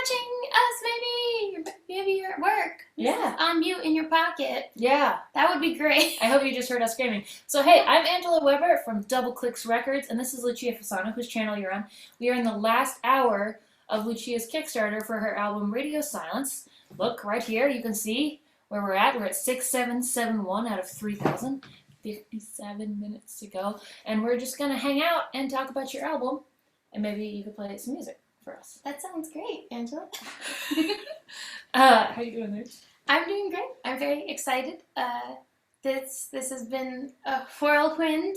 watching us, maybe you're at work. Yeah. On mute in your pocket. Yeah. That would be great. I hope you just heard us screaming. So hey, I'm Angela Weber from Doubleclicks Records, and this is Lucia Fasano, whose channel you're on. We are in the last hour of Lucia's Kickstarter for her album Radio Silence. Look, right here, you can see where we're at. We're at 6771 out of 3,000. 57 minutes to go. And we're just going to hang out and talk about your album, and maybe you could play some music for us. That sounds great, Angela. How you doing there? I'm doing great. I'm very excited. This has been a whirlwind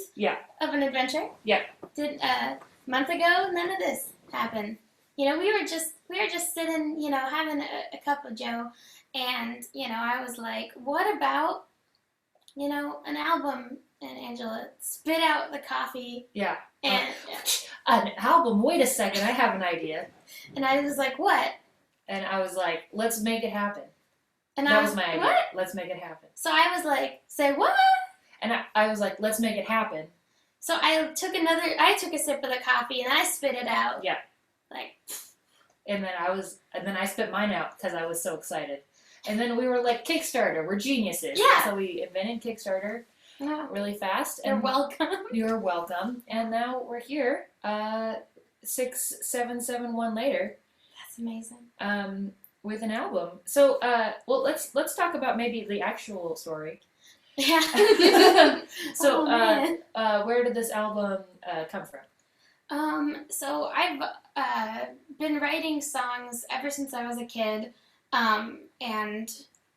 of an adventure. Yeah. A month ago, none of this happened. You know, we were just sitting, you know, having a cup of joe, and, you know, I was like, what about, you know, an album? And Angela spit out the coffee. Yeah. And an album? Wait a second, I have an idea. And I was like, what? And I was like, let's make it happen. And that was my idea. What? Let's make it happen. So I was like, say what? And I was like, let's make it happen. So I took a sip of the coffee and I spit it out. Yeah. Like. And then I spit mine out because I was so excited. And then we were like, Kickstarter, we're geniuses. Yeah. So we invented Kickstarter really fast. You're welcome. You're welcome. And now we're here, 6771 later. That's amazing. With an album. So, well, let's talk about maybe the actual story. Yeah. So, where did this album come from? So I've been writing songs ever since I was a kid, and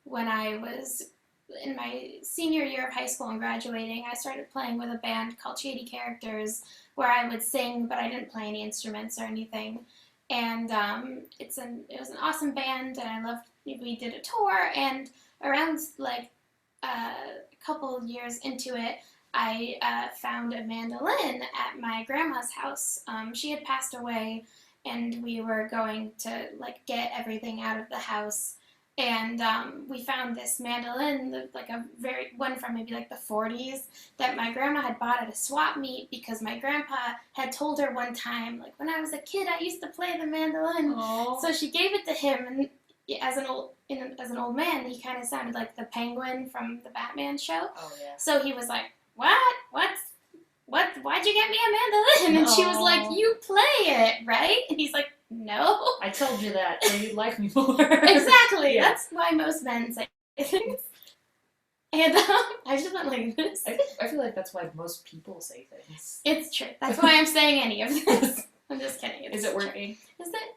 when I was in my senior year of high school and graduating, I started playing with a band called Shady Characters, where I would sing, but I didn't play any instruments or anything. And it was an awesome band, and I loved. We did a tour, and around like a couple years into it, I found a mandolin at my grandma's house. She had passed away, and we were going to like get everything out of the house, and we found this mandolin, like one from maybe like the 40s, that my grandma had bought at a swap meet because my grandpa had told her one time, like, when I was a kid, I used to play the mandolin. Aww. So she gave it to him, and as an old man, he kind of sounded like the Penguin from the Batman show. Oh yeah. So he was like, Why'd you get me a mandolin? And she was like, you play it, right? And he's like, no. I told you that, so you'd like me more. Exactly. Yeah. That's why most men say things. And I just went like this. I feel like that's why most people say things. It's true. That's why I'm saying any of this. I'm just kidding. Is it working? Is it?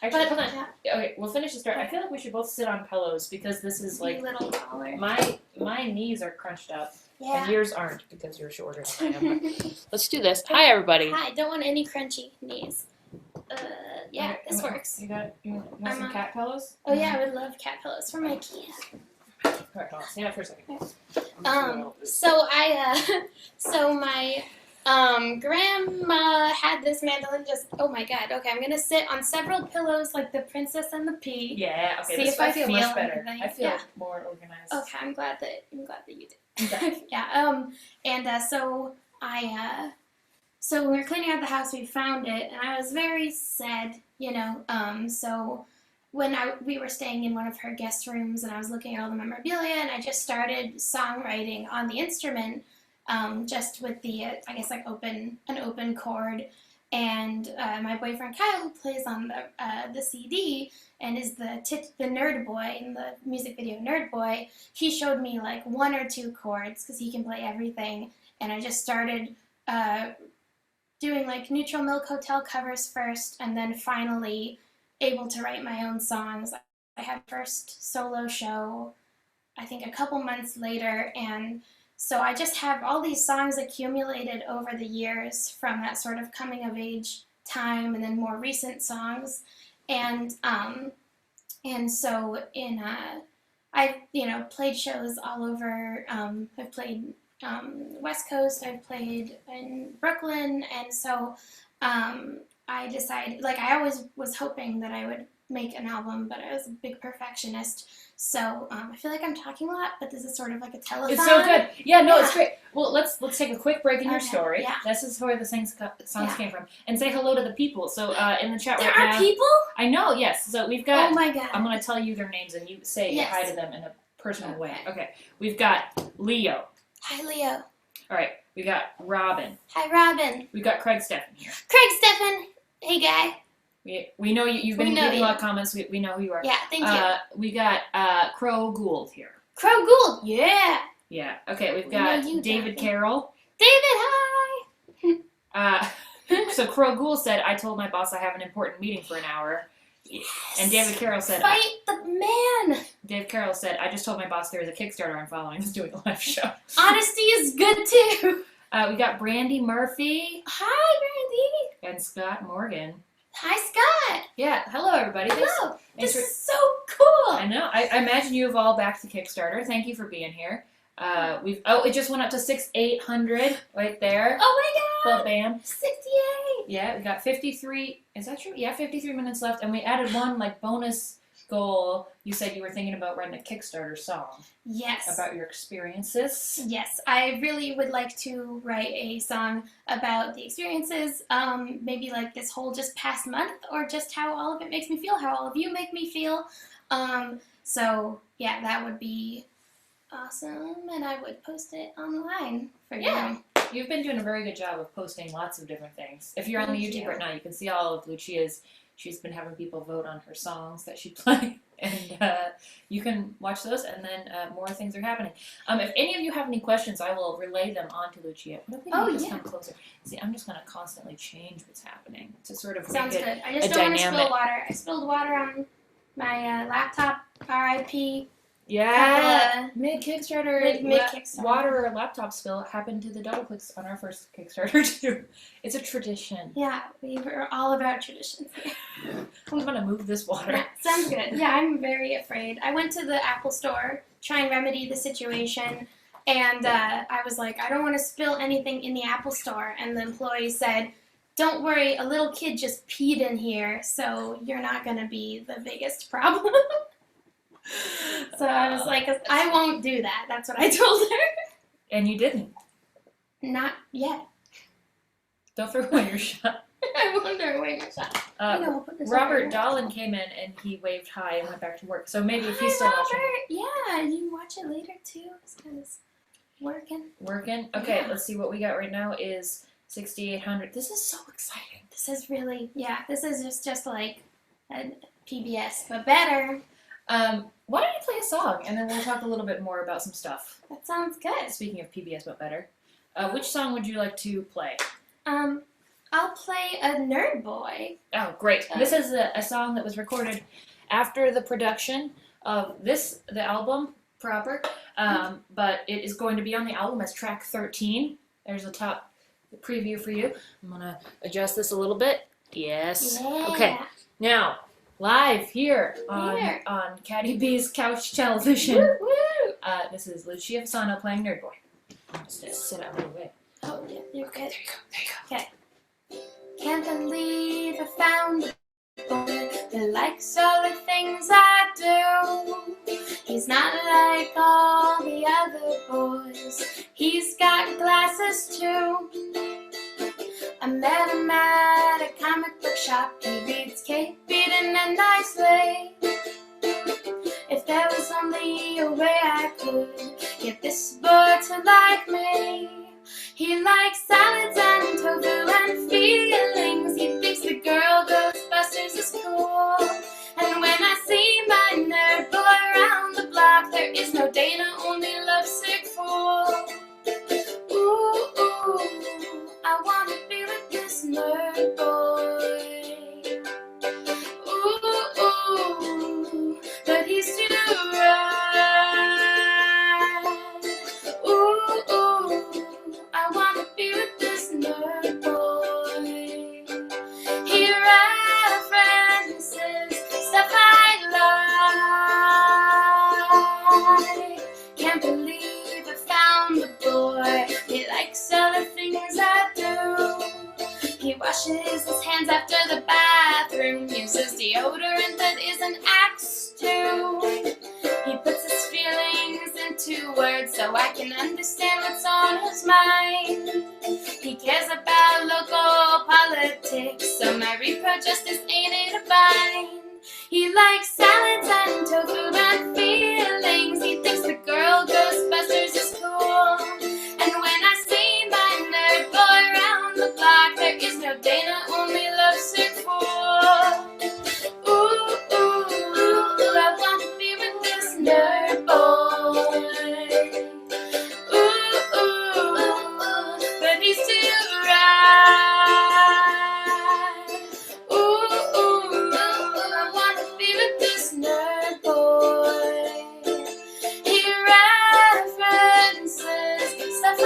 Actually, hold on. Yeah. Okay, we'll finish the story. I feel like we should both sit on pillows because this is like little taller. my knees are crunched up. Yeah. And yours aren't because you're shorter than I am. Let's do this. Hi, everybody. Hi. Don't want any crunchy knees. Yeah, Okay, this works. You want some cat pillows? Oh yeah, I would love cat pillows for my kid. All right, hold on. Stand up for a second. So my grandma had this mandolin oh my god, okay, I'm gonna sit on several pillows like the Princess and the Pea. Yeah, okay, See this if I feel feel much better. anything. I feel more organized. Okay, I'm glad that you did. Okay. Yeah, so when we were cleaning out the house, we found it, and I was very sad, you know, so when we were staying in one of her guest rooms, and I was looking at all the memorabilia, and I just started songwriting on the instrument, just with the, I guess, like an open chord, and my boyfriend Kyle, who plays on the CD, and is the nerd boy in the music video Nerd Boy, he showed me like one or two chords, because he can play everything, and I just started doing like Neutral Milk Hotel covers first, and then finally able to write my own songs. I had first solo show, I think a couple months later, and so I just have all these songs accumulated over the years from that sort of coming of age time, and then more recent songs, and so I've played shows all over. I've played West Coast, I've played in Brooklyn, and so I decided, like, I always was hoping that I would make an album, but I was a big perfectionist. So I feel like I'm talking a lot, but this is sort of like a telethon. It's so good. Yeah, no, it's great. Well, let's take a quick break in your Okay, story. yeah. This is where the songs came from. And say hello to the people. So in the chat There right now. are people? I know, yes. So we've got. Oh my god. I'm going to tell you their names and you say Yes. hi to them in a personal way. Okay. We've got Leo. Hi, Leo. All right. We got Robin. Hi, Robin. We've got Craig Steffen here. Craig Steffen. Hey, guy. We know you. You've been leaving a lot of comments. We know who you are. Yeah, thank you. We got Crow Gould here. Crow Gould. Yeah. Yeah. Okay. We've We got know you, David David. Carroll. David, hi. So Crow Gould said, "I told my boss I have an important meeting for an hour." Yes. And David Carroll said, Fight the man. Dave Carroll said, "I just told my boss there is a Kickstarter I'm following. He's doing a live show." Honesty is good too. We got Brandy Murphy Hi, Brandy. and Scott Morgan. Hi, Scott. Yeah. Hello, everybody. Hello. Thanks This for- is so cool. I know. I imagine you have all backed the Kickstarter. Thank you for being here. It just went up to 6,800 right there. Oh my Well, god. bam. 68. Yeah, we got 53. Is that true? Yeah, 53 minutes left, and we added one like bonus goal. You said you were thinking about writing a Kickstarter song Yes. about your experiences. Yes, I really would like to write a song about the experiences, maybe like this whole just past month, or just how all of it makes me feel, how all of you make me feel. So yeah, that would be awesome, and I would post it online for Yeah. you. You've been doing a very good job of posting lots of different things. If you're on the Thank YouTube you. right now, you can see all of Lucia's. She's been having people vote on her songs that she plays, and you can watch those, and then more things are happening. If any of you have any questions, I will relay them on to Lucia. What if we make this come closer? See, I'm just going to constantly change what's happening to sort of Sounds make it good. I just a don't want to dynamic. spill water. I spilled water on my laptop, RIP. Yeah, mid-Kickstarter, Mid-Kickstarter. water or laptop spill happened to the Doubleclicks on our first Kickstarter too. It's a tradition. Yeah, we were all about traditions here. I'm gonna move this water. Yeah, sounds good. Yeah, I'm very afraid. I went to the Apple store, try and remedy the situation, and I was like, I don't want to spill anything in the Apple store. And the employee said, don't worry, a little kid just peed in here, so you're not going to be the biggest problem. So I was like, I won't do that. That's what I told her. And you didn't. Not yet. Don't throw away your shot. I wonder away my shot. We'll put this Robert over. Dahlin came in and he waved hi and went back to work. So maybe if Hi, he's still Robert. watching. Yeah, you can watch it later too. It's kind of working. Working? Okay, Yeah. let's see what we got right now is 6,800. This is so exciting. This is really, this is just like a PBS, but better. Why don't you play a song and then we'll talk a little bit more about some stuff. That sounds good. Speaking of PBS, but better. Which song would you like to play? I'll play a Nerd Boy. Oh, great. This is a song that was recorded after the production of the album proper, but it is going to be on the album as track 13. There's a top preview for you. I'm going to adjust this a little bit. Yes. Yeah. Okay. Now, live here on Caddy B's Couch Television. Woo, woo. This is Lucia Fasano playing Nerd Boy. Just sit out of the way. Oh, yeah, you're good. There you go. Okay. Can't believe I found a boy that likes all the things I do. He's not like all the other boys. He's got glasses too. I met him at a comic book shop. He reads Kate Beaton and nicely. If there was only a way I could get this boy to like me. He likes salads and tofu and feelings. He thinks the girl Ghostbusters is cool. And when I see my nerd boy around the block, there is no Dana, only lovesick fool. Ooh, ooh, I wanna be with this nerd boy. Ooh, ooh, but he's too right. Ooh, ooh, I wanna be with this nerd boy. He references stuff I like. deodorant that is an axe too. He puts his feelings into words so I can understand what's on his mind. He cares about local politics, so my reprojustice ain't it a bind. He likes salads and tofu and feelings. He thinks the girl Ghostbusters is cool. And when I see my nerd boy round the block, there is no Dana, only lovesick fool. Ooh, ooh, ooh, I want to be with this nerd boy. Ooh, ooh, but he's too right. Ooh, ooh, I want to be with this nerd boy. He references stuff I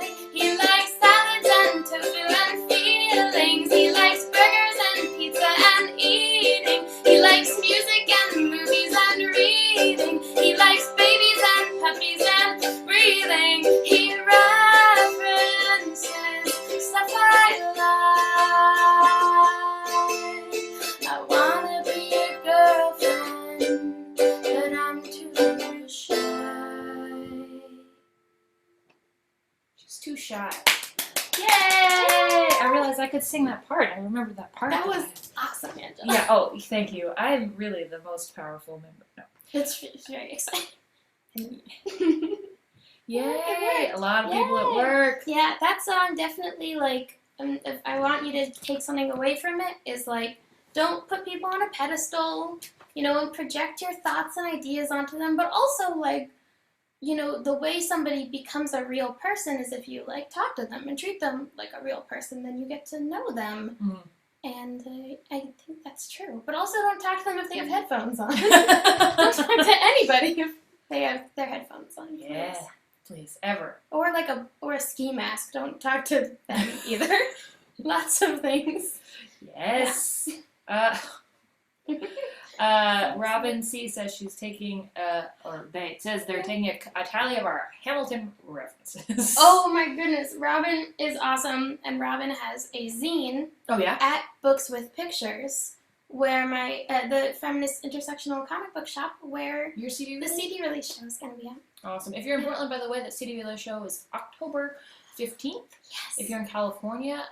like. He likes salads and tofu and feelings. He likes burgers and pizza and eating. He likes music and movies and reading. He likes babies and puppies and breathing. He references stuff I like. I wanna be your girlfriend, but I'm too shy. She's too shy. Yay! I realized I could sing that part. I remembered that part. That was awesome, Angela. Yeah, oh, thank you. I'm really the most powerful member. No. It's very exciting. Yay! A lot of people at work. Yeah, that song definitely, like, if I want you to take something away from it, is like, don't put people on a pedestal, you know, and project your thoughts and ideas onto them, but also, like, you know, the way somebody becomes a real person is if you, like, talk to them and treat them like a real person, then you get to know them. Mm. And I think that's true. But also don't talk to them if they have headphones on. Don't talk to anybody if they have their headphones on. Please. Yeah, please, ever. Or like a ski mask. Don't talk to them either. Lots of things. Yes. Robin C says she's taking, it says they're taking a tally of our Hamilton references. Oh my goodness, Robin is awesome, and Robin has a zine. Oh yeah? At Books with Pictures, where my the feminist intersectional comic book shop, where Your CD the release? CD release show is gonna be at. Awesome. If you're in Portland, by the way, the CD release show is October 15th. Yes. If you're in California,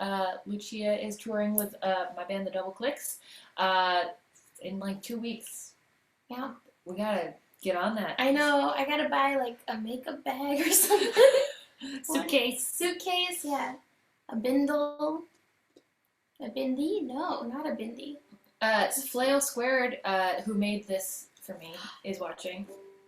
Lucia is touring with my band, the Doubleclicks, in like 2 weeks. Yeah. We gotta get on that. I know. I gotta buy like a makeup bag or something. Suitcase, yeah. A bindle. A bindi? No, not a bindi. Flail Squared, who made this for me, is watching.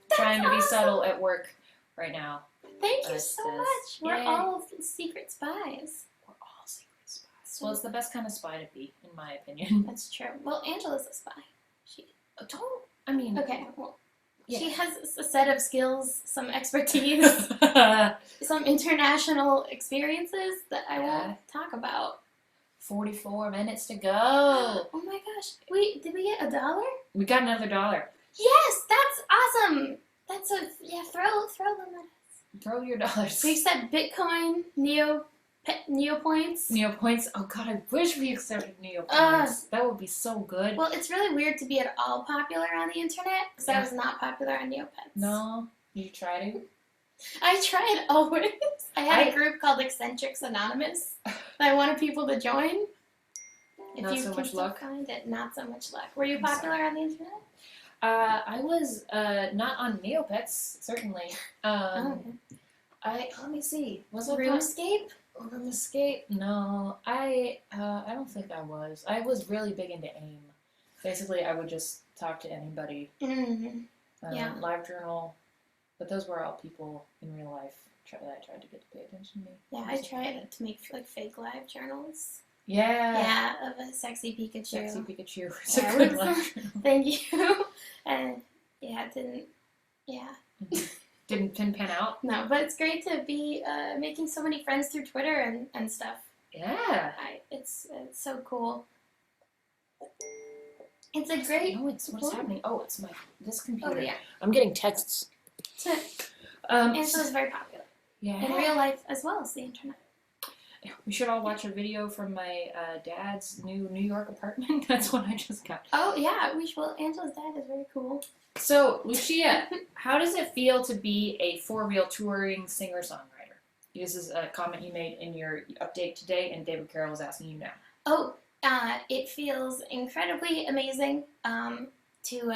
That's Trying to be awesome. subtle at work right now. Thank you so much. We're Yay. all secret spies. We're all secret spies. Well, it's the best kind of spy to be, in my opinion. That's true. Well, Angela's a spy. Okay, well, Yeah. she has a set of skills, some expertise, some international experiences that I won't talk about. 44 minutes to go. Oh my gosh. Wait, did we get $1? We got another $1. Yes, that's awesome. That's throw them at us. Throw your dollars. We said Bitcoin, Neopoints. Neopoints. Oh god, I wish we accepted Neopoints. That would be so good. Well, it's really weird to be at all popular on the internet, because I was not popular on Neopets. No? You try to? I tried always. I had a group called Eccentrics Anonymous that I wanted people to join. If Not you so can much still luck. find it, not so much luck. Were you I'm popular on the internet? I was not on Neopets, certainly. Okay. Let me see. Was it RuneScape? RuneScape? No, I don't think I was. I was really big into AIM. Basically, I would just talk to anybody. Mm-hmm. Yeah. LiveJournal, but those were all people in real life that I tried to get to pay attention to me. Yeah, I tried to make like fake live journals. Yeah. Yeah, of a sexy Pikachu. Sexy Pikachu. It's Yeah, a good it was- live journal. Thank you. And yeah, it didn't. Yeah. Didn't pan out? No, but it's great to be making so many friends through Twitter and stuff. Yeah. It's so cool. It's a great. No, what's happening? Oh, it's this computer. Oh yeah. I'm getting texts. Angela's very popular Yeah. in real life as well as the internet. We should all watch a video from my dad's new New York apartment. That's what I just got. Oh yeah, we should. Well, Angela's dad is very cool. So, Lucia, how does it feel to be a for-real touring singer-songwriter? This is a comment you made in your update today, and David Carroll is asking you now. Oh, it feels incredibly amazing to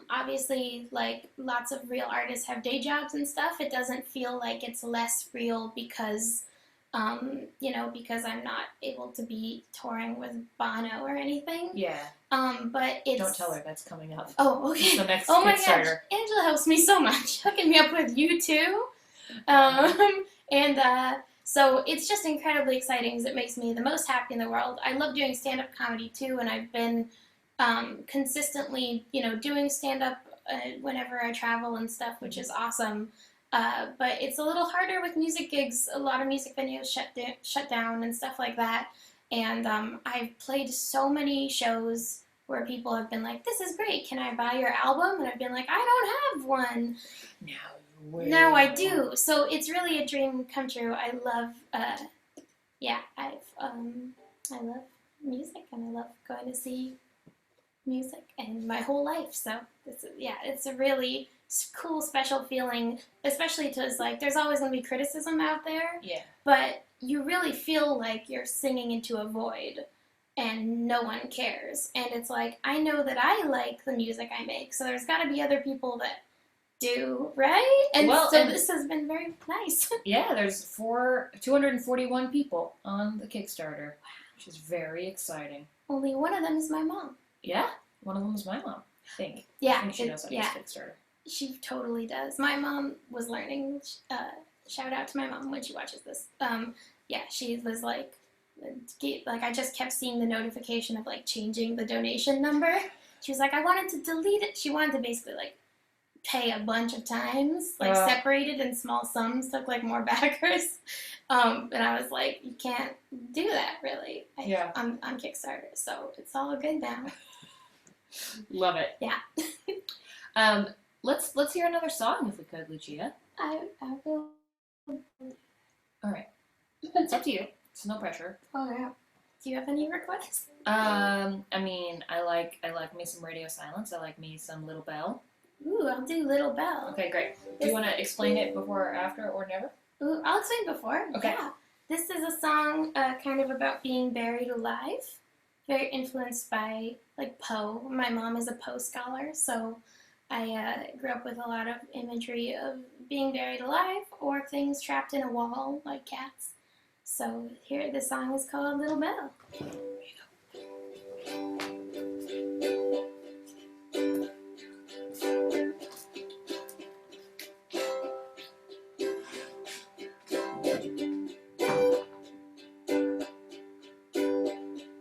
obviously, like, lots of real artists have day jobs and stuff. It doesn't feel like it's less real because, because I'm not able to be touring with Bono or anything. Yeah. But it's... Don't tell her, that's coming up. Oh, okay. It's the next Oh my Kickstarter. gosh, Angela helps me so much, hooking me up with you too. So it's just incredibly exciting because it makes me the most happy in the world. I love doing stand-up comedy too, and I've been consistently, doing stand-up whenever I travel and stuff, which is awesome. But it's a little harder with music gigs. A lot of music venues shut down and stuff like that. And I've played so many shows where people have been like, "This is great. Can I buy your album?" And I've been like, "I don't have one." Now I do. So it's really a dream come true. I love, I love music, and I love going to see music and my whole life. So it's a really cool, special feeling, especially because like there's always gonna be criticism out there. Yeah. But you really feel like you're singing into a void, and no one cares. And it's like, I know that I like the music I make, so there's got to be other people that do, right? And this has been very nice. Yeah, there's 241 people on the Kickstarter, which is very exciting. Only one of them is my mom. Yeah, one of them is my mom, I think. Yeah. I think she knows how to use Kickstarter. She totally does. My mom was learning. Shout out to my mom when she watches this. She was like I just kept seeing the notification of like changing the donation number. She was like, I wanted to delete it. She wanted to basically like pay a bunch of times, like separated in small sums, took like more backers. And I was like, you can't do that, really. I'm on Kickstarter, so it's all good now. Love it. Yeah. Let's hear another song if we could, Lucia. I will. All right. It's up to you. It's no pressure. Oh yeah. Do you have any requests? I mean, I like me some Radio Silence. I like me some Little Bell. Ooh, I'll do Little Bell. Okay, great. Do you want to explain it before, or after, or never? Ooh, I'll explain before. Okay. Yeah. This is a song kind of about being buried alive. Very influenced by like Poe. My mom is a Poe scholar, so I grew up with a lot of imagery of being buried alive or things trapped in a wall like cats. So here, this song is called Little Bell.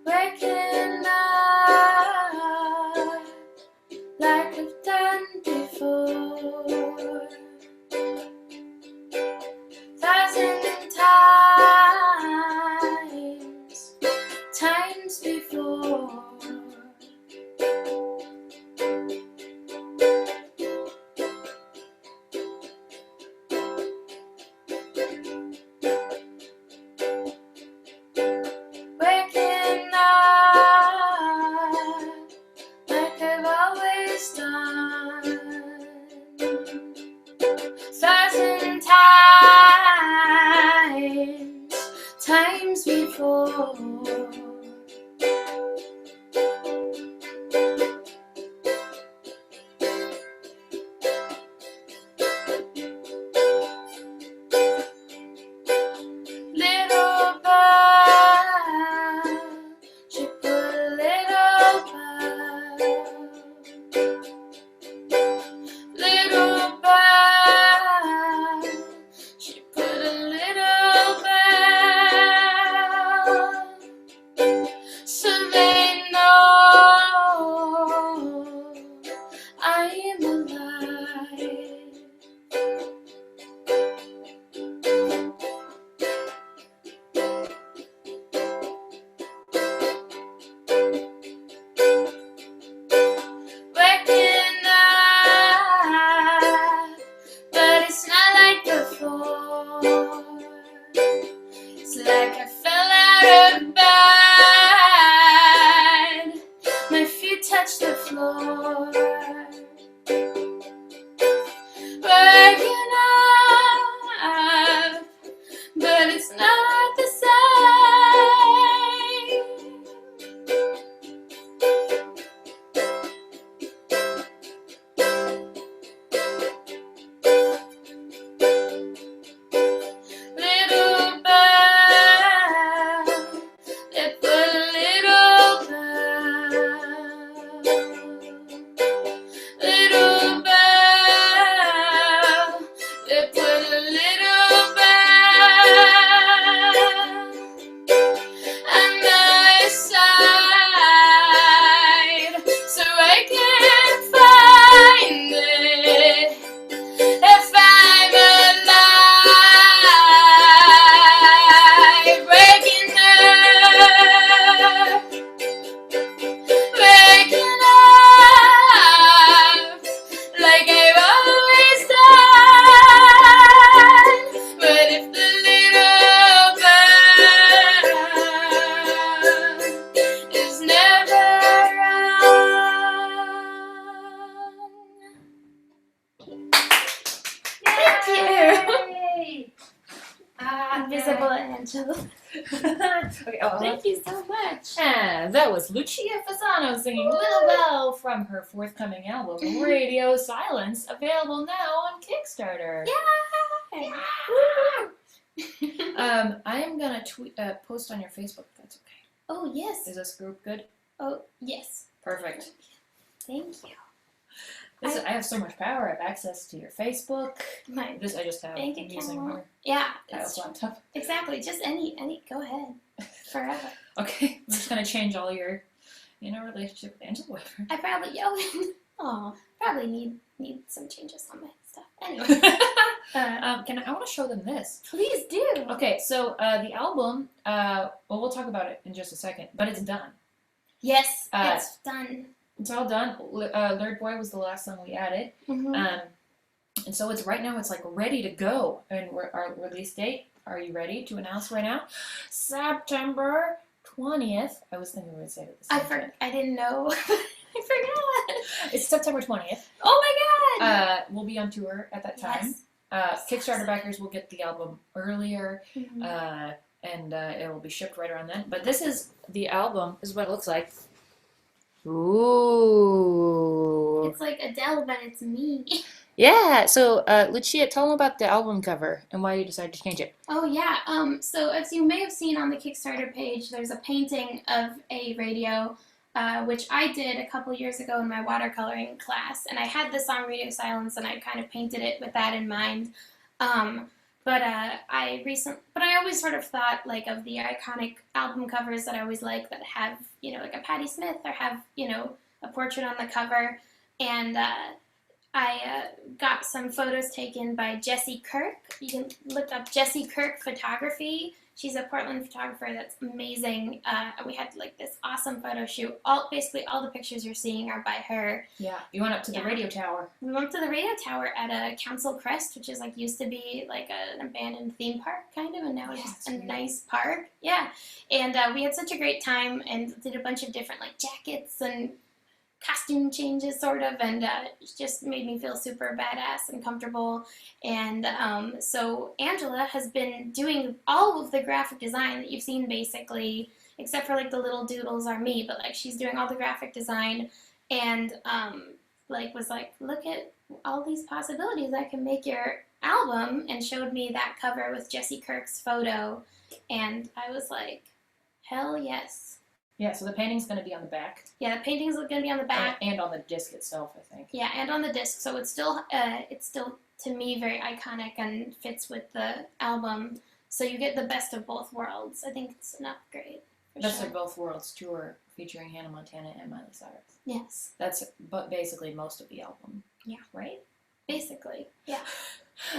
Where can I, like I've done before, thousand times before. Where can I, like I've always done, thousand times before. Angela. Okay, Thank you so much. And that was Lucia Fasano singing Little Bell from her forthcoming album, Radio Silence, available now on Kickstarter. Yay! I am going to post on your Facebook if that's okay. Oh, yes. Is this group good? Oh, yes. Perfect. Thank you. I have so much power. I have access to your Facebook. My This I just have. bank I'm using account. her Yeah. Kyle's laptop. Exactly. Just any. Go ahead. Forever. Okay, I'm just going to change all your relationship with Angela Weber. I probably need some changes on my stuff. Anyway. I want to show them this. Please do. Okay, so the album, we'll talk about it in just a second, but it's done. Yes, it's done. It's all done. Lured Boy was the last song we added. Mm-hmm. And so it's like ready to go. And our release date, are you ready to announce right now? September 20th. I was thinking we would say it at the same time. I didn't know. I forgot. It's September 20th. Oh my god. We'll be on tour at that time. Yes. Kickstarter backers will get the album earlier. Mm-hmm. And it will be shipped right around then. But this is the album. This is what it looks like. Ooh. It's like Adele, but it's me. Yeah. So, Lucia, tell them about the album cover and why you decided to change it. Oh yeah. So as you may have seen on the Kickstarter page, there's a painting of a radio, which I did a couple years ago in my watercoloring class, and I had the song Radio Silence, and I kind of painted it with that in mind. But I always sort of thought like of the iconic album covers that I always like that have, like a Patti Smith or have, a portrait on the cover. And I got some photos taken by Jessie Kirk. You can look up Jessie Kirk Photography. She's a Portland photographer that's amazing. We had like this awesome photo shoot. Basically all the pictures you're seeing are by her. Yeah, you went up to the radio tower. We went to the radio tower at a Council Crest, which is like used to be like an abandoned theme park kind of, and now it's just a nice park. Yeah, and we had such a great time and did a bunch of different like jackets and costume changes sort of, and it just made me feel super badass and comfortable. And so Angela has been doing all of the graphic design that you've seen basically, except for like the little doodles are me, but like she's doing all the graphic design, and was like, look at all these possibilities, I can make your album, and showed me that cover with Jessie Kirk's photo, and I was like, hell yes. Yeah, so the painting's going to be on the back. Yeah, the painting's going to be on the back. And on the disc itself, I think. Yeah, and on the disc. So it's still to me, very iconic and fits with the album. So you get the best of both worlds. I think it's an upgrade. Best of Both Worlds tour featuring Hannah Montana and Miley Cyrus. Yes. That's basically most of the album. Yeah. Right? Basically, yeah.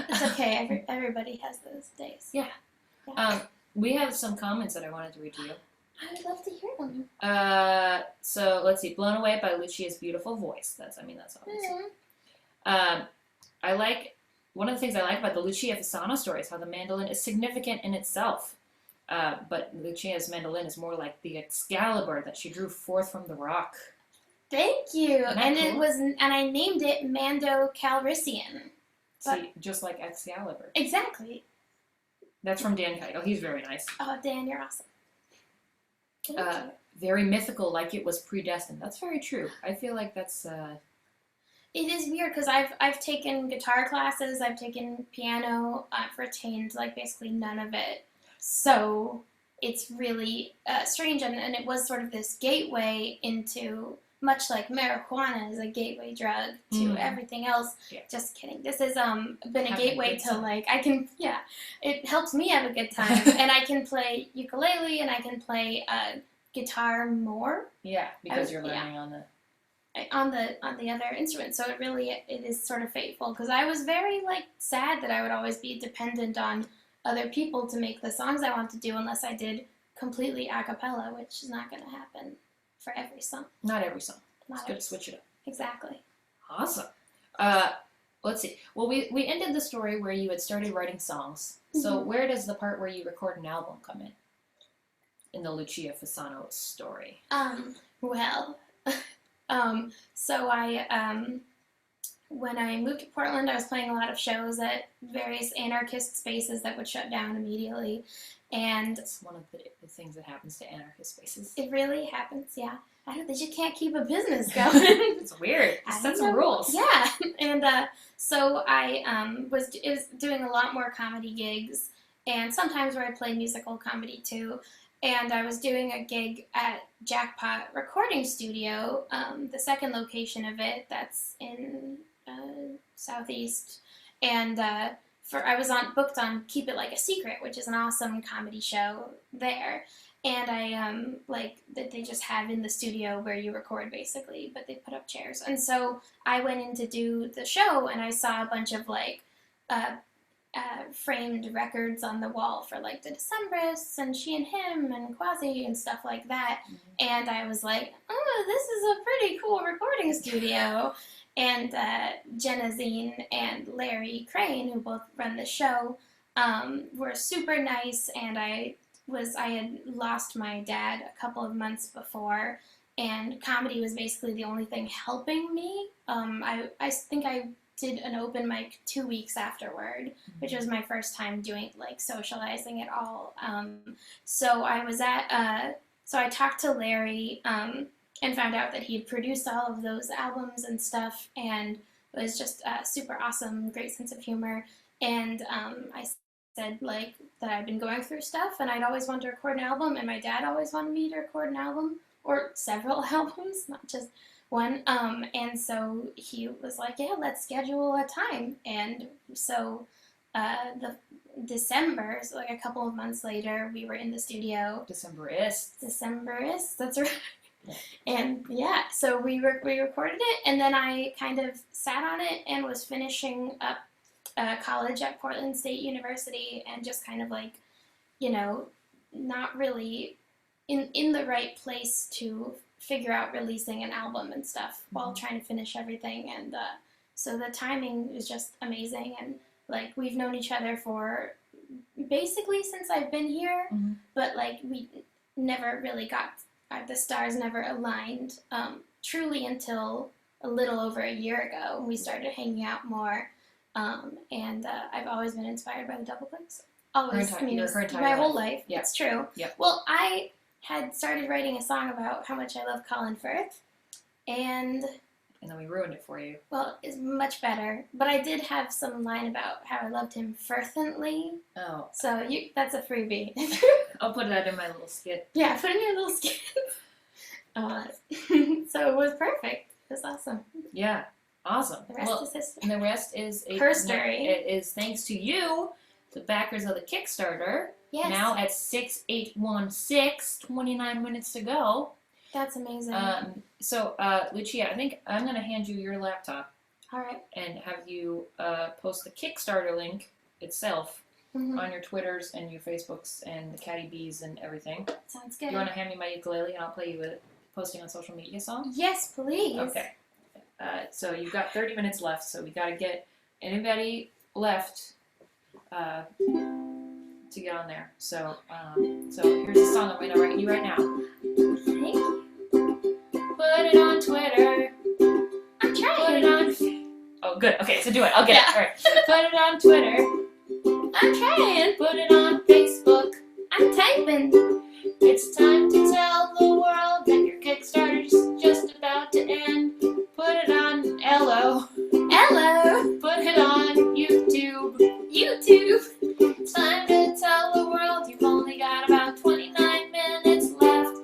It's okay. Everybody has those days. Yeah. We have some comments that I wanted to read to you. I would love to hear them. So let's see. Blown Away by Lucia's beautiful voice. That's obvious. Mm-hmm. One of the things I like about the Lucia Fasano story is how the mandolin is significant in itself. But Lucia's mandolin is more like the Excalibur that she drew forth from the rock. Thank you. And cool? I named it Mando Calrissian. See, just like Excalibur. Exactly. That's from Dan Keitel. He's very nice. Oh, Dan, you're awesome. Very mythical, like it was predestined. That's very true. I feel like that's. It is weird because I've taken guitar classes, I've taken piano, I've retained like basically none of it. So it's really strange, and it was sort of this gateway into, much like marijuana is a gateway drug to everything else. Yeah. Just kidding. This has been a gateway to like, it helps me have a good time. And I can play ukulele and I can play guitar more. Yeah, because you're learning on the other instrument. So it is sort of fateful, because I was very like sad that I would always be dependent on other people to make the songs I want to do, unless I did completely a cappella, which is not going to happen for every song. Not every song. It's good to switch it up. Exactly. Awesome. Let's see. Well, we ended the story where you had started writing songs. So where does the part where you record an album come in the Lucia Fasano story? So when I moved to Portland, I was playing a lot of shows at various anarchist spaces that would shut down immediately. And That's one of the things that happens to anarchist spaces. it really happens, yeah. I don't. They just can't keep a business going. It's weird. Just set some rules. Yeah, and so I was doing a lot more comedy gigs, and sometimes where I play musical comedy too. And I was doing a gig at Jackpot Recording Studio, the second location of it that's in Southeast, and I was booked on Keep It Like a Secret, which is an awesome comedy show there. And I that they just have in the studio where you record basically, but they put up chairs. And so I went in to do the show, and I saw a bunch of framed records on the wall for like the Decemberists and She and Him and Quasi and stuff like that. Mm-hmm. And I was like, oh, this is a pretty cool recording studio. And Jenna Zine and Larry Crane, who both run the show, were super nice. And I had lost my dad a couple of months before, and comedy was basically the only thing helping me. I think I did an open mic 2 weeks afterward, which was my first time doing like socializing at all. So I talked to Larry and found out that he had produced all of those albums and stuff, and it was just super awesome, great sense of humor. And I said like that I'd been going through stuff, and I'd always wanted to record an album, and my dad always wanted me to record an album or several albums, not just one. And so he was like, yeah, let's schedule a time. And so the December, so like a couple of months later, we were in the studio. Decemberists, that's right. And yeah, so we recorded it, and then I kind of sat on it and was finishing up college at Portland State University, and just kind of like, not really in the right place to figure out releasing an album and stuff while trying to finish everything. And so the timing is just amazing, and like we've known each other for basically since I've been here, but like we never really the stars never aligned truly until a little over a year ago when we started hanging out more. And I've always been inspired by the Doubleclicks. Always, my whole life. Yeah. It's true. Yep. Well, I had started writing a song about how much I love Colin Firth, and then we ruined it for you. Well, it's much better, but I did have some line about how I loved him fervently. Oh. So that's a freebie. I'll put that in my little skit. Yeah, put it in your little skit. So it was perfect. It was awesome. Yeah, awesome. The rest is history. And the rest is her story. It is thanks to you, the backers of the Kickstarter. Yes. Now at 6,816, 29 minutes to go. That's amazing. So, Lucia, I think I'm going to hand you your laptop. All right. And have you post the Kickstarter link itself on your Twitters and your Facebooks and the Catty Bees and everything. Sounds good. You want to hand me my ukulele and I'll play you a posting on social media song? Yes, please. Okay. So you've got 30 minutes left, so we got to get anybody left to get on there. So here's a song I'm going to write you right now. Thank you. Put it on Twitter. I'm trying. Put it on. Oh, good. Okay, so do it. I'll get it. All right. Put it on Twitter. I'm trying. Put it on Facebook. I'm typing. It's time to tell the world that your Kickstarter's just about to end. Put it on Ello. Put it on YouTube. It's time to tell the world you've only got about 29 minutes left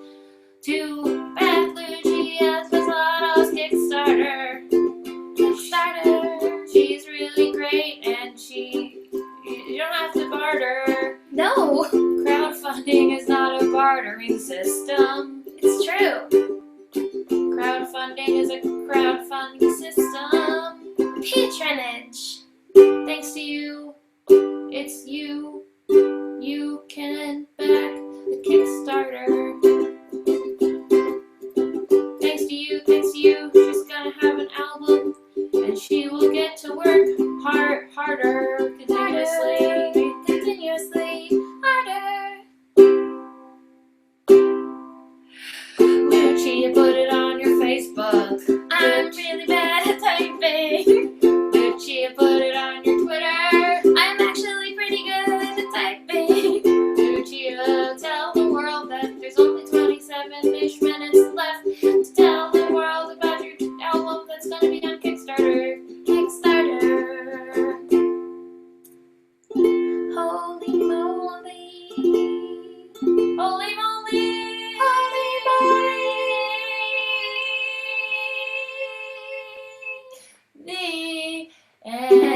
to back Lucia Fasano's Kickstarter. She's really great, and you don't have to barter. No. Crowdfunding is not a bartering system. It's true. Crowdfunding is a crowdfunding system. Patronage. Thanks to you, it's you. You can back the Kickstarter. 5-ish minutes left to tell the world about your album that's gonna be on Kickstarter. Kickstarter. Holy moly. Holy moly! Holy moly. The end.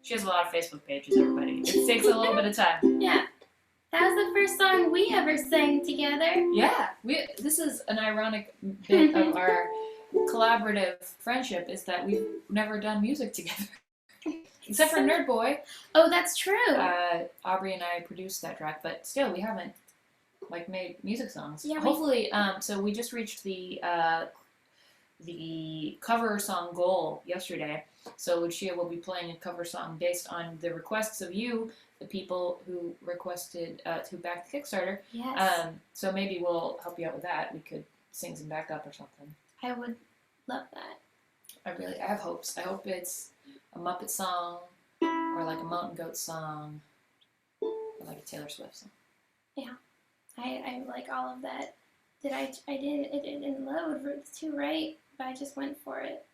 She has a lot of Facebook pages, everybody. It takes a little bit of time. Yeah. That was the first song we ever sang together. Yeah, this is an ironic bit of our collaborative friendship is that we've never done music together. Except for Nerd Boy. Oh, that's true. Aubrey and I produced that track, but still we haven't like made music songs. Yeah, hopefully, so we just reached the cover song goal yesterday. So Lucia will be playing a cover song based on the requests of you, the people who requested to back the Kickstarter. Yes. So maybe we'll help you out with that. We could sing some backup or something. I would love that. I have hopes. I hope it's a Muppet song, or like a Mountain Goat song, or like a Taylor Swift song. Yeah, I like all of that. It didn't load to right, but I just went for it.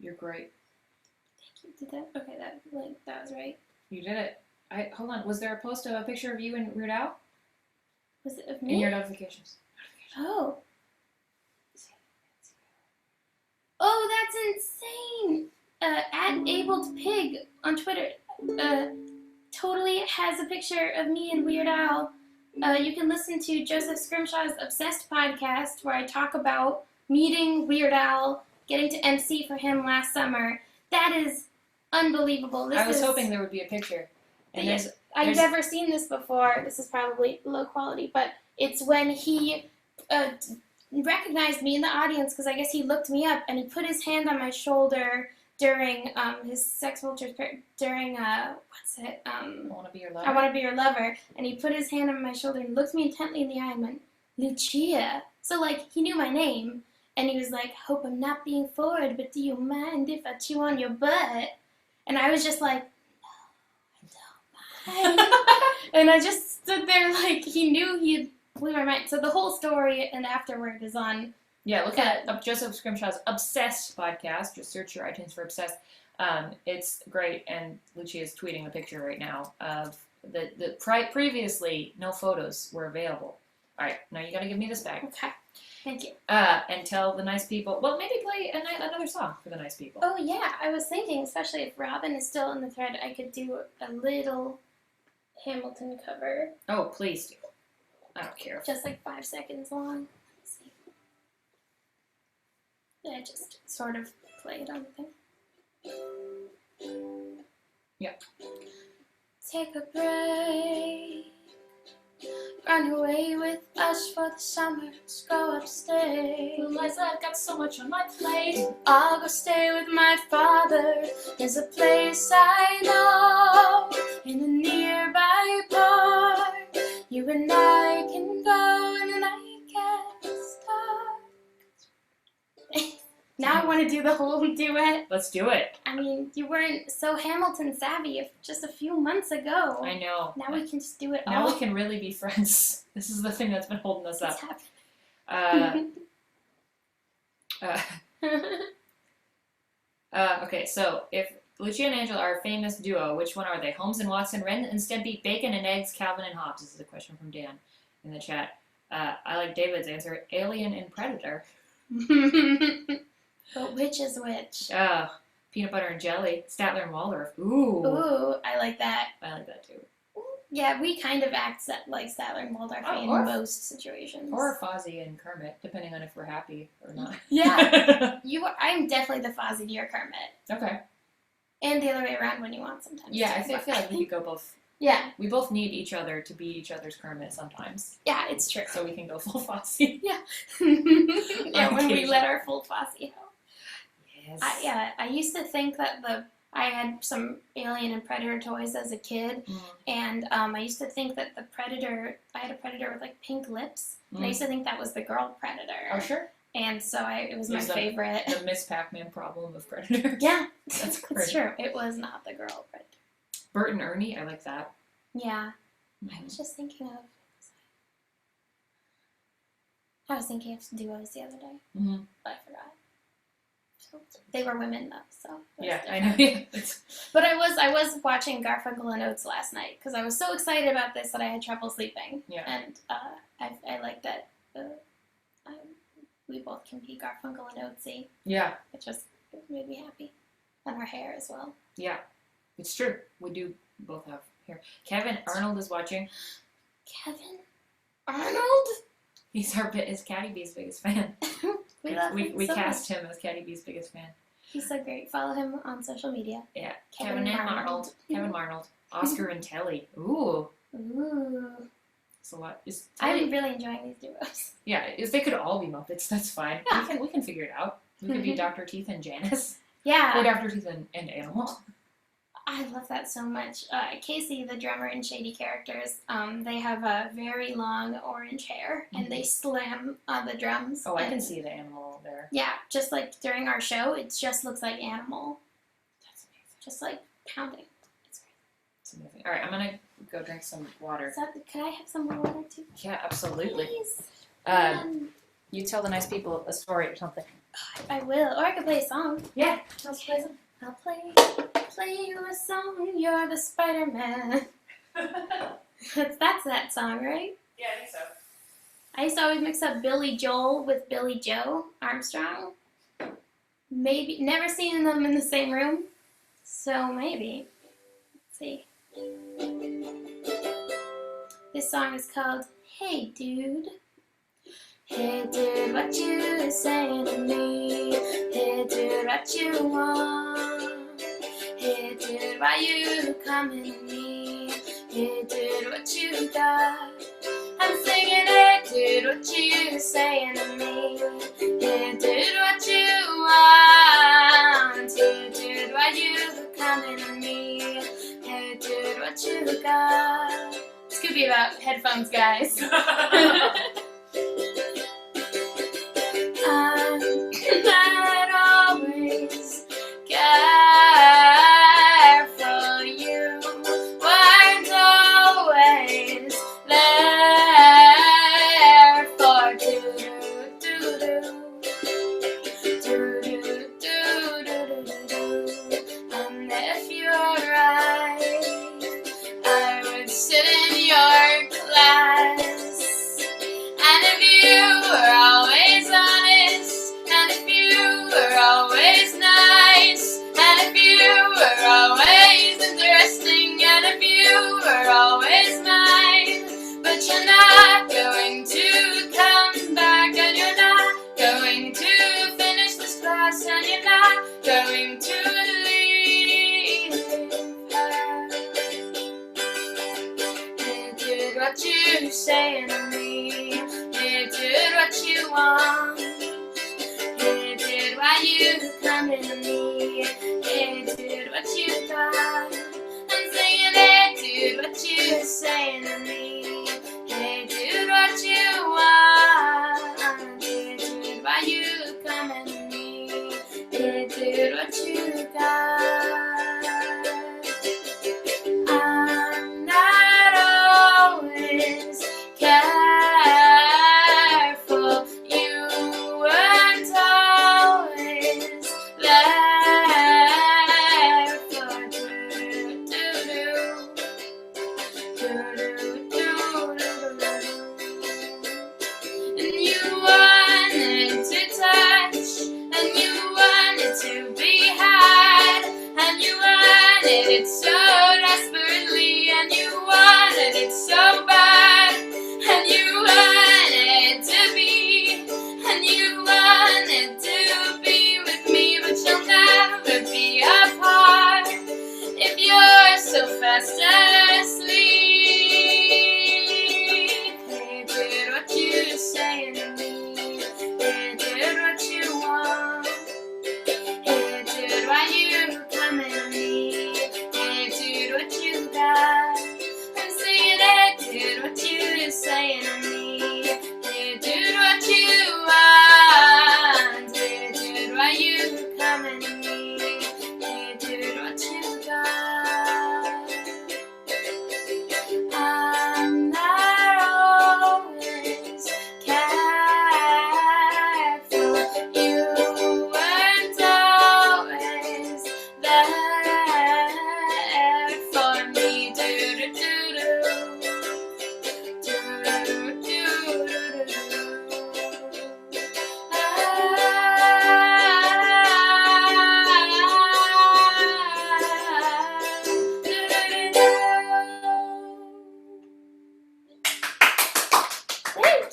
You're great. Thank you. Did that? Okay, that was right. You did it. Hold on. Was there a post of a picture of you and Weird Al? Was it of me? In your notifications. Oh. Oh, that's insane! @AbledPig on Twitter totally has a picture of me and Weird Al. You can listen to Joseph Scrimshaw's Obsessed podcast where I talk about meeting Weird Al, getting to MC for him last summer. That is unbelievable. I was hoping there would be a picture. And I've never seen this before. This is probably low quality, but it's when he recognized me in the audience because I guess he looked me up and he put his hand on my shoulder during his Sex Vultures during what's it I Want to Be Your Lover. I Want to Be Your Lover, and he put his hand on my shoulder and looked me intently in the eye and went, Lucia. So like he knew my name and he was like, hope I'm not being forward, but do you mind if I chew on your butt? And I was just like, no, I don't mind. And I just stood there like he knew he blew my mind. So the whole story and afterward is on. Yeah, look at Joseph Scrimshaw's Obsessed podcast. Just search your iTunes for Obsessed. It's great, and Lucia is tweeting a picture right now of previously no photos were available. All right, now you got to give me this back. Okay, thank you. And tell the nice people. Well, maybe play another song for the nice people. Oh yeah, I was thinking, especially if Robin is still in the thread, I could do a little Hamilton cover. Oh, please do. I don't care. Just like 5 seconds long. Yeah, just sort of play it on the thing. Yeah. Take a break. Run away with us for the summer. Let's go upstate. Realize I've got so much on my plate. I'll go stay with my father. There's a place I know in a nearby park. You and I can go and the night gets dark. Now I want to do the whole duet. Let's do it. I mean, you weren't so Hamilton savvy just a few months ago. I know. Now we can just do it all. Now we can really be friends. This is the thing that's been holding us up. Okay, so if Lucia and Angela are a famous duo, which one are they? Holmes and Watson, Ren and Stimpy, Bacon and Eggs, Calvin and Hobbes. This is a question from Dan in the chat. I like David's answer. Alien and Predator. But which is which? Peanut butter and jelly. Statler and Waldorf. Ooh. Ooh, I like that. I like that too. Yeah, we kind of act like Statler and Waldorf in most situations. Or Fozzie and Kermit, depending on if we're happy or not. Yeah. I'm definitely the Fozzie to your Kermit. Okay. And the other way around when you want sometimes. Yeah, I feel like we could go both. Yeah. We both need each other to be each other's Kermit sometimes. Yeah, it's true. So we can go full Fozzie. Yeah. Yeah, when we let our full Fozzie out. Yes. I used to think that I had some Alien and Predator toys as a kid, and I used to think that I had a Predator with like pink lips, and I used to think that was the girl Predator. Oh, sure. And so it was my favorite. The Miss Pac-Man problem of Predators. Yeah, That's great. it's true. It was not the girl Predator. Bert and Ernie, I like that. Yeah. I was just thinking of. I was thinking of duos the other day, but I forgot. So they were women though, so yeah, I know. Yeah. But I was watching Garfunkel and Oates last night because I was so excited about this that I had trouble sleeping. Yeah. And I like that we both can be Garfunkel and Oatesy. Yeah. It just made me happy, and our hair as well. Yeah, it's true. We do both have hair. Kevin Arnold is watching. Kevin Arnold. He's Caddy B's biggest fan. We love him we so cast much. him as Caddy B's biggest fan. He's so great. Follow him on social media. Yeah, Kevin and Arnold. Kevin Arnold. Oscar and Telly. Ooh. Ooh. It's a lot. I'm really enjoying these duos. Yeah, if they could all be Muppets, that's fine. Yeah. We can figure it out. We could be Dr. Teeth and Janice. Yeah. Or Dr. Teeth and Animal. I love that so much. Casey, the drummer and Shady characters, they have a very long orange hair, and they slam on the drums. Oh, I can see the animal there. Yeah, just like during our show, it just looks like animal. That's amazing. Just like pounding. It's great. It's amazing. All right, I'm going to go drink some water. Could I have some more water too? Yeah, absolutely. Please. You tell the nice people a story or something. I will. Or I could play a song. Yeah. Let's play some. I'll play you a song. You're the Spider-Man. That's that song, right? Yeah, I think so. I used to always mix up Billy Joel with Billy Joe Armstrong. Maybe. Never seen them in the same room. So maybe. Let's see. This song is called Hey Dude. Hey dude, what you saying to me? Hey dude, what you want? Hey dude, why you coming to me? Hey dude, what you got? I'm singing, hey dude, what you saying to me? Hey dude, what you want? Hey dude, why you coming to me? Hey dude, what you got? This could be about headphones, guys. I'm not always careful. You weren't always there for and if you're right, I would sit in your class. And if you were always honest, and if you were always nice, and if you were always interesting, and if you were always mine, but you're not going to come back, and you're not going to finish this class, and you're not going to leave her. Hey dude, what you saying to me? Hey dude, what you want? Hey dude, why you coming to me? Hey dude, what you got? I'm singing, hey dude, what you saying to me? Hey dude, what you want? Hey dude, why you coming to me? Hey dude, what you got? I'm not always careful. You weren't always there for and you wanted to touch, and you wanted to be had, and you wanted it so desperately, and you wanted it so bad, and you wanted to be, and you wanted to be with me, but you'll never be apart if you're so fast asleep. Hey dude, what you saying to me? Hey dude, what you want? Hey dude, why you coming to me? Hey dude, what you got? I'm saying, hey dude,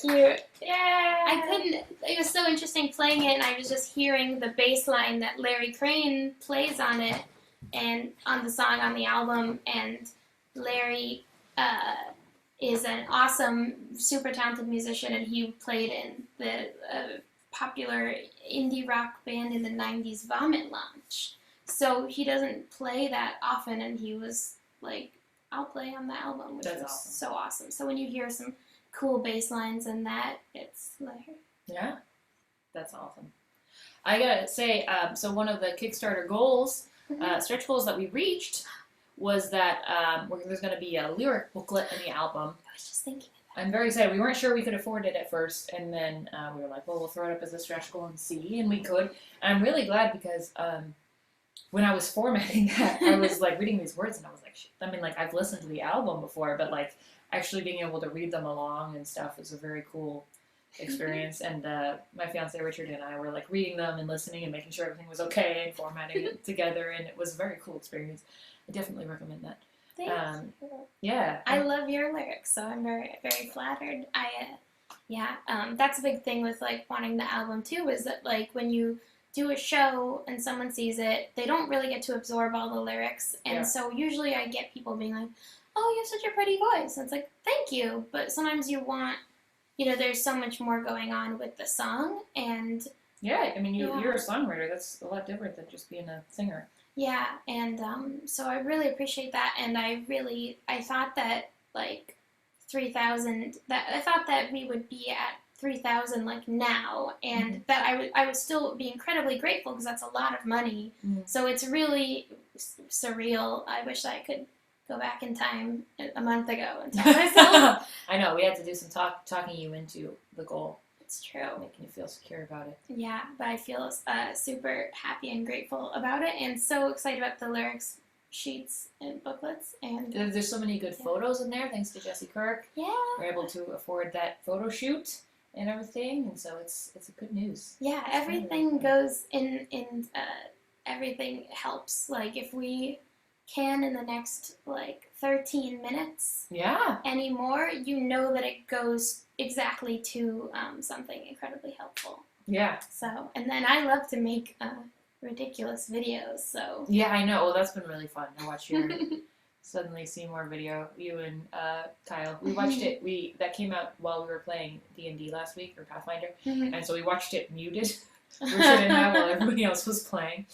cute. Yeah. I couldn't. It was so interesting playing it, and I was just hearing the bass line that Larry Crane plays on it, and on the song on the album. And Larry is an awesome, super talented musician, and he played in the popular indie rock band in the '90s, Vomit Launch. So he doesn't play that often, and he was like, "I'll play on the album," which was awesome. so awesome. So when you hear some cool bass lines in that, it's Larry. Yeah, that's awesome. I gotta say, so one of the Kickstarter goals, stretch goals that we reached, was that there's going to be a lyric booklet in the album. I was just thinking of that. I'm very excited. We weren't sure we could afford it at first, and then we were like, well, we'll throw it up as a stretch goal and see, and we could. And I'm really glad because when I was formatting that, I was like reading these words, and I was like, shit. I mean, like I've listened to the album before, but like actually being able to read them along and stuff is a very cool experience. And my fiance Richard and I were like reading them and listening and making sure everything was okay and formatting it together, and it was a very cool experience. I definitely recommend that. Thanks. Yeah. I love your lyrics, so I'm very, very flattered. That's a big thing with like wanting the album too, is that like when you do a show and someone sees it, they don't really get to absorb all the lyrics, and so usually I get people being like, "Oh, you have such a pretty voice." And it's like, "Thank you," but sometimes you want, there's so much more going on with the song, and I mean, you're a songwriter. That's a lot different than just being a singer. Yeah, and so I really appreciate that, and I thought that like 3,000. I thought that we would be at 3,000 like now, and that I would still be incredibly grateful because that's a lot of money. So it's really surreal. I wish I could go back in time a month ago and tell myself. I know, we had to do some talking you into the goal. It's true. Making you feel secure about it. Yeah, but I feel super happy and grateful about it, and so excited about the lyrics sheets and booklets. And there's so many good photos in there, thanks to Jesse Kirk. Yeah. We're able to afford that photo shoot and everything, and so it's a good news. Yeah, everything goes in everything helps. Like if we can in the next like 13 minutes anymore, that it goes exactly to something incredibly helpful. Yeah. So, and then I love to make ridiculous videos, so. Yeah, I know. Well, that's been really fun to watch your Suddenly Seymour video, you and Kyle. We watched it. That came out while we were playing D&D last week, or Pathfinder, and so we watched it muted. Richard and I, while everybody else was playing.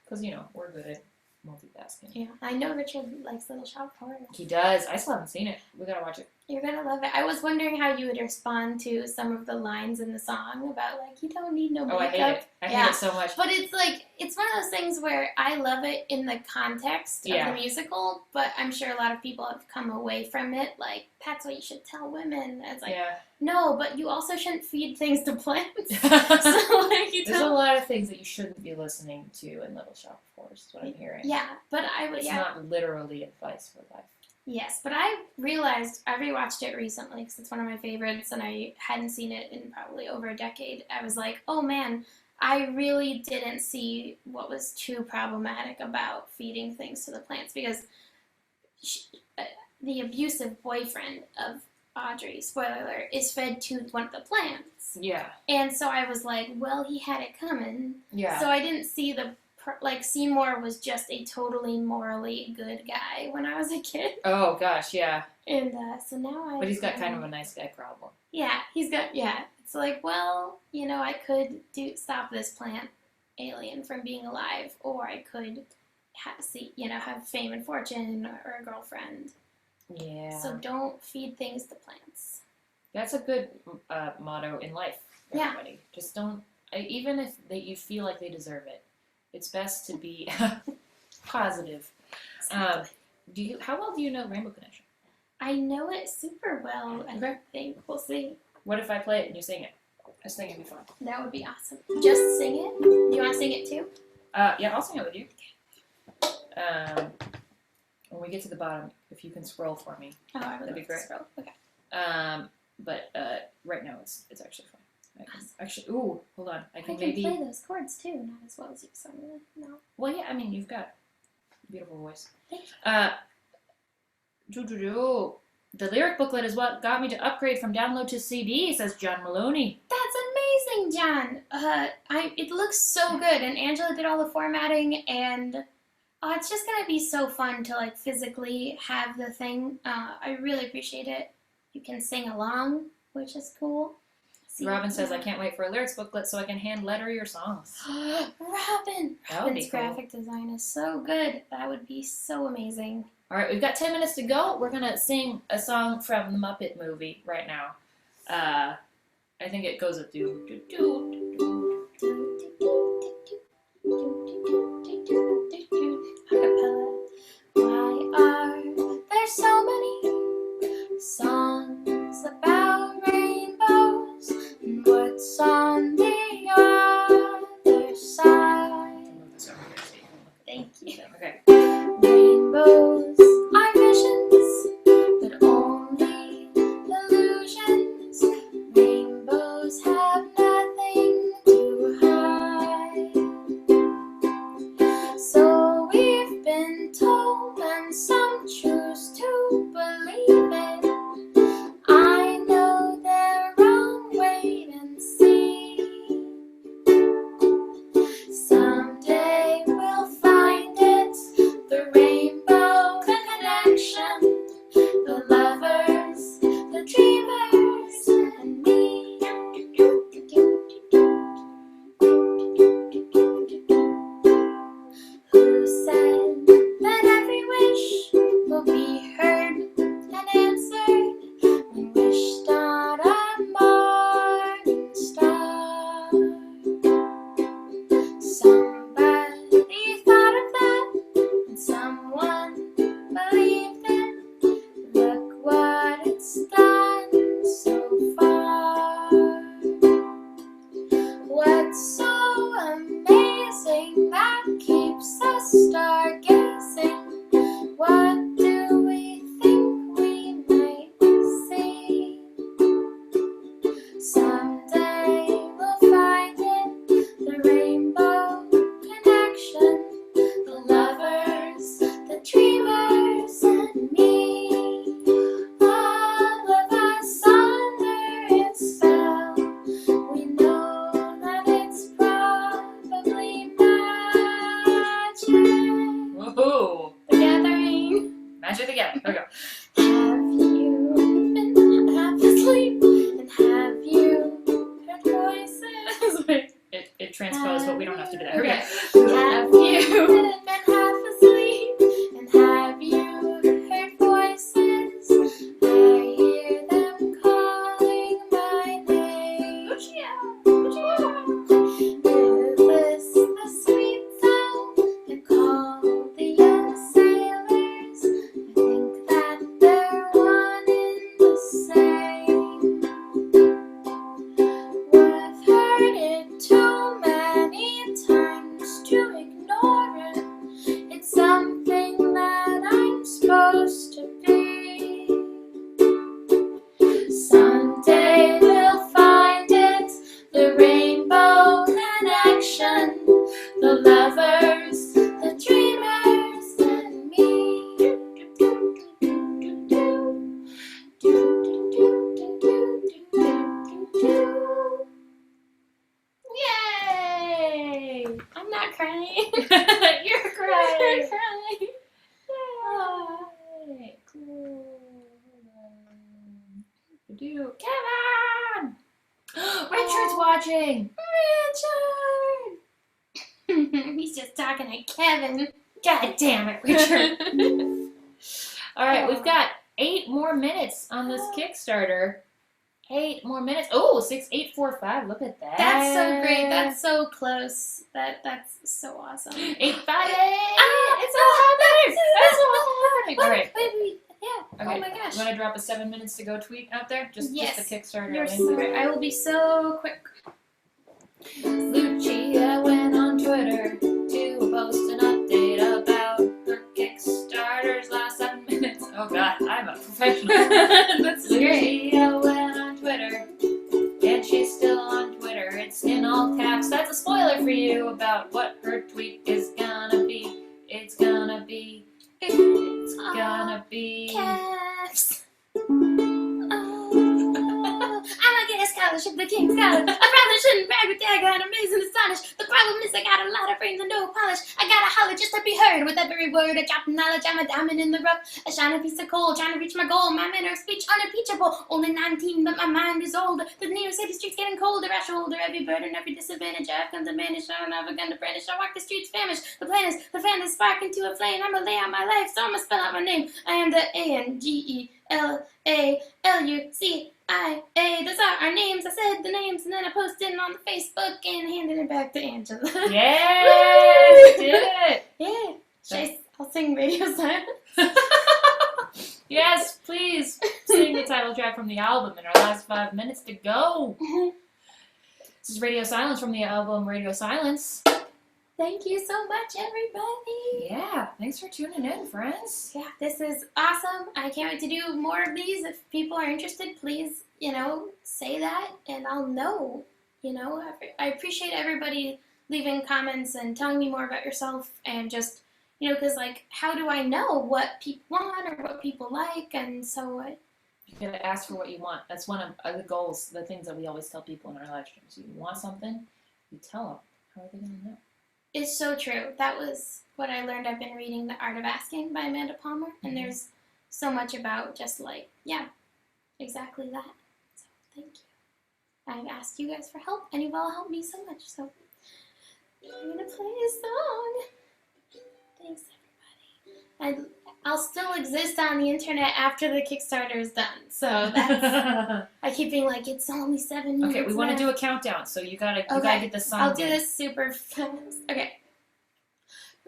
Because, we're good at multitasking. Yeah, I know Richard likes Little Shop of Horrors. He does. I still haven't seen it. We gotta watch it. You're gonna love it. I was wondering how you would respond to some of the lines in the song about like, you don't need no makeup. Oh, I hate it. I hate it so much. But it's like, it's one of those things where I love it in the context of the musical, but I'm sure a lot of people have come away from it like, that's what you should tell women. It's like, no, but you also shouldn't feed things to plants. So, like, there's a lot of things that you shouldn't be listening to in Little Shop of Horrors, is what I'm hearing. Yeah, but I would, It's not literally advice for life. Yes, but I realized, I rewatched it recently because it's one of my favorites, and I hadn't seen it in probably over a decade. I was like, oh man, I really didn't see what was too problematic about feeding things to the plants, because the abusive boyfriend of Audrey, spoiler alert, is fed to one of the plants. Yeah. And so I was like, well, he had it coming. Yeah. So I didn't see Seymour was just a totally morally good guy when I was a kid. Oh, gosh, yeah. And so now But he's got kind of a nice guy problem. Yeah, it's like, well, I could stop this plant alien from being alive, or I could have fame and fortune or a girlfriend. Yeah. So don't feed things to plants. That's a good motto in life, everybody. Yeah. Just don't, even if you feel like they deserve it, it's best to be positive. How well do you know Rainbow Connection? I know it super well, I think. We'll see. What if I play it and you sing it? I just think it'd be fun. That would be awesome. Just sing it? Do you want to sing it too? Yeah, I'll sing it with you. When we get to the bottom, if you can scroll for me, that'd be great. Scroll. Okay. But right now it's actually fine. Actually, ooh, hold on. I can play those chords too, not as well as you. So no. Well, yeah. I mean, you've got a beautiful voice. Thank you. The lyric booklet is what got me to upgrade from download to CD, says John Maloney. That's amazing, John. It looks so good, and Angela did all the formatting, and it's just gonna be so fun to like physically have the thing. I really appreciate it. You can sing along, which is cool. Robin says, I can't wait for a lyrics booklet so I can hand letter your songs. Robin! That would be Robin's cool. graphic design is so good. That would be so amazing. All right, we've got 10 minutes to go. We're going to sing a song from the Muppet movie right now. I think it goes with do, do, do, do. Acapella. Why are there so many songs about rainbows? And what's on the other side? Thank you. Okay. Rainbows are visions, but only illusions. Rainbows have nothing to hide. So we've been told, and some choose to believe it. I know they're wrong, wait and see. Someday we'll find it, the rainbow connection, the lovers, the dreamers, and me. Who said that every wish will be heard and answered when wished on a morning star? Somebody thought of that, and someone believed it. Look what it's done so far. What's so amazing that keeps us stargazing? What do we think we might see? Someday we'll find it, the rainbow connection, the lovers, the dreamers, and me. All of us under its spell, we know that it's probably magic. Woohoo! The Gathering. Magic together. There we go. Have you been half asleep, and have you heard voices? Wait. It transposed, but we don't have to do that. Here we go. Have you been half asleep, and have you heard voices? I hear them calling my name. Lucia! Is this the sweet sound they call the young sailors? I think that they're one in the same. I've heard it too many times to ignore it. It's something that I'm supposed to be. Someday we'll find it, the rainbow connection, the lovers, the dreamers, and me. Yay! I'm not crying. You're crying. I'm crying. Yay. Cool. Kevin! Richard's watching. Richard! He's just talking to Kevin. God damn it, Richard. All right, we've got 8 more minutes on this Kickstarter. 8 more minutes. Oh, 6,845. Look at that. That's so great. That's so close. That's so awesome. 858. Ah, It's all happening. It's all happening. All right. Wait. Yeah. Okay. Oh my gosh. You want to drop a 7 minutes to go tweet out there? Just Yes. the Kickstarter You're link. so, I will be so quick. Lucia went on Twitter to post an update about her Kickstarter's last 7 minutes. Oh God, I'm a professional. That's great. Lucia went on Twitter, and she's still on Twitter. It's in all caps. That's a spoiler for you about what her tweet is gonna be. It's gonna be. Caps. of the king's college. I probably shouldn't brag, but I got amazed and astonished. The problem is I got a lot of brains and no polish. I gotta holler just to be heard with every word. I drop knowledge, I'm a diamond in the rough. A shiny piece of coal, trying to reach my goal. My manner of speech unimpeachable. Only 19, but my mind is old. The New York City streets getting colder. I shoulder every burden, every disadvantage. I've come to manage. I don't have a gun to brandish. I walk the streets famished. The plan is the fan is spark into a flame. I'ma lay out my life, so I'ma spell out my name. I am the ANGELALUCIA. Those are our names. I said the names and then I posted it on the Facebook and handed it back to Angela. Yes, you did it. Yeah. I'll sing Radio Silence. Yes, please sing the title track from the album in our last 5 minutes to go. This is Radio Silence from the album Radio Silence. Thank you so much, everybody. Yeah, thanks for tuning in, friends. Yeah, this is awesome. I can't wait to do more of these. If people are interested, please, say that and I'll know. I appreciate everybody leaving comments and telling me more about yourself and just, because, how do I know what people want or what people like? And so you gotta ask for what you want. That's one of the goals, the things that we always tell people in our live streams. You want something, you tell them. How are they gonna know? It's so true. That was what I learned. I've been reading The Art of Asking by Amanda Palmer, and there's so much about just exactly that. So thank you. I've asked you guys for help, and you've all helped me so much. So I'm gonna play a song. Thanks, everybody. I'll still exist on the internet after the Kickstarter is done. So that's. I keep being like, it's only 7 minutes. Okay, we want to do a countdown, so you gotta get the song. I'll do this super fast. Okay.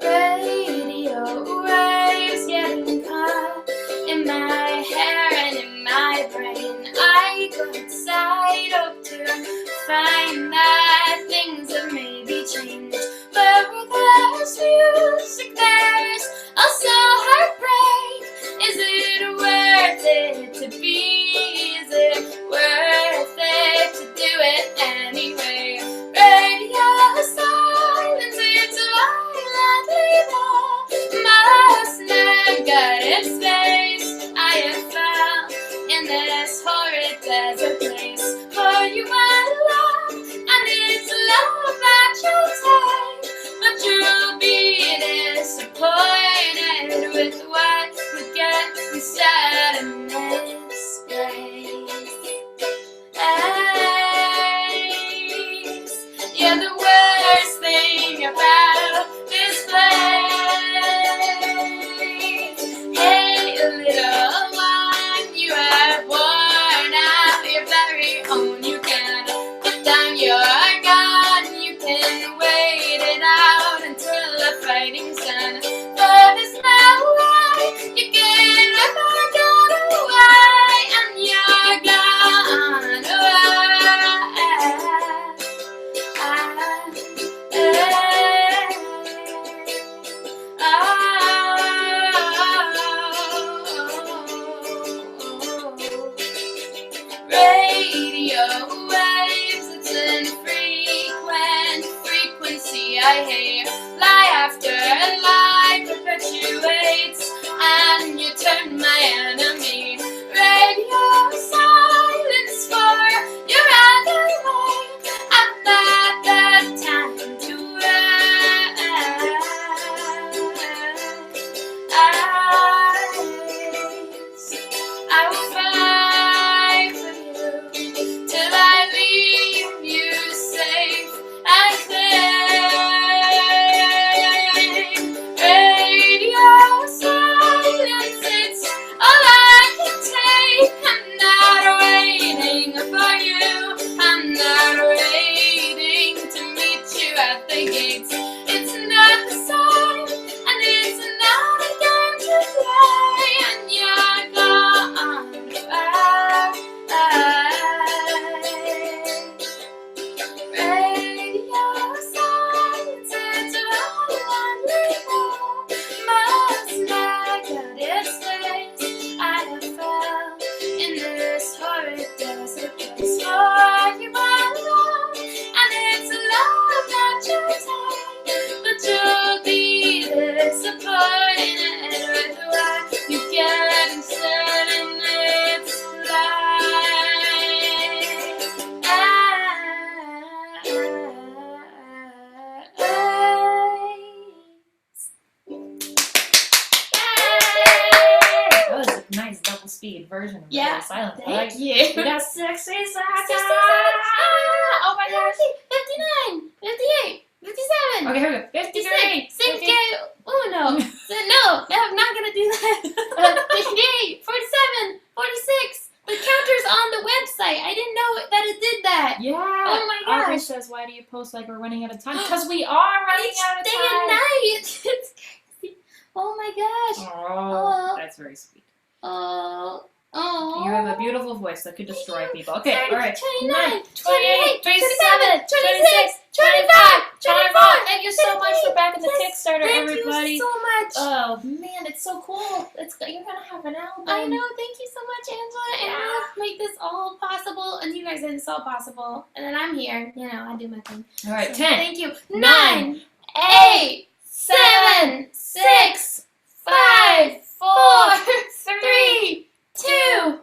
Radio waves getting caught in my hair and in my brain. I go outside, hope to find that things have maybe changed. But where there's music, there's also heartbreak. Is it worth it to be? Is it worth it to do it anyway? Radio silence, it's violently the most negative space I have found in this horrid desert place. For you and love, and it's love that you'll take, but you'll be disappointed with what we get instead in this place. You're the worst thing about this place. Hey, little one, you have worn out your very own. You can put down your gun, you can wait it out until the fighting's done. But there's no way you can ever get away, and you're gone Radio waves, it's an infrequent frequency I hear. Lie after lie perpetuates, and you turn my enemy. Radio silence for your other way. I've not the time to rise. I will fight for you till I leave you safe and clear. Radio silence, it's all I version of Yeah, Radio Silence. Thank you. We got 60 seconds. Oh my gosh. 59, 58, 57. Okay, here we go. 53. 58. Oh no. No, I'm not gonna do that. 58, 47, 46. The counter's on the website. I didn't know that it did that. Yeah. Oh my gosh. Audrey says, why do you post like we're running out of time? Because we are running out of Day time. and night. It's crazy. Oh my gosh. Oh, that's very sweet. Oh. You have a beautiful voice that could destroy people. Okay, 30, all right. 29, 28, 27, 26, 25, 24. Thank you so much for backing the Kickstarter, Thank everybody. you so much. Oh man, it's so cool. You're gonna have an album. I know. Thank you so much, Angela. And you make this all possible, and you guys did this all possible. And then I'm here. You know, I do my thing. All right, So, 10. Thank you. 9, 8, 7, 6, 5, 4, 3, 2, 1.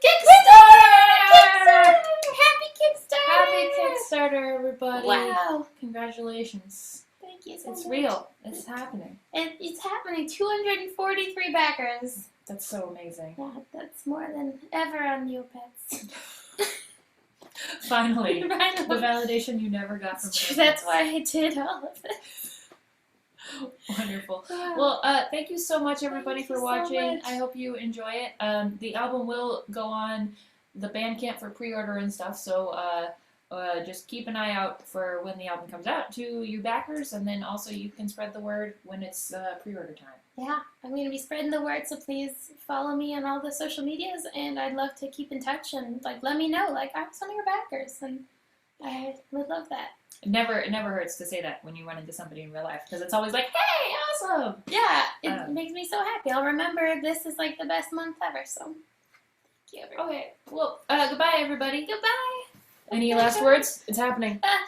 Kickstarter! Happy Kickstarter! Happy Kickstarter, everybody. Wow. Congratulations. Thank you so It's much. real. It's happening. It's happening. 243 backers. That's so amazing. Yeah, that's more than ever on Neopets. Finally. The Right. validation you never got from True, Neopets. that's why I did all of this. Wonderful. Wow. Well, thank you so much, everybody, Thank for you so watching. much. I hope you enjoy it. The album will go on the Bandcamp for pre-order and stuff, so just keep an eye out for when the album comes out to you backers, and then also you can spread the word when it's pre-order time. Yeah, I'm going to be spreading the word, so please follow me on all the social medias, and I'd love to keep in touch and let me know. I was one of your backers, and I would love that. It never hurts to say that when you run into somebody in real life, because it's always like, hey, awesome! Yeah, it makes me so happy. I'll remember this is the best month ever, so thank you, everybody. Okay, well, goodbye, everybody. Goodbye. Any last words? It's happening. Bye.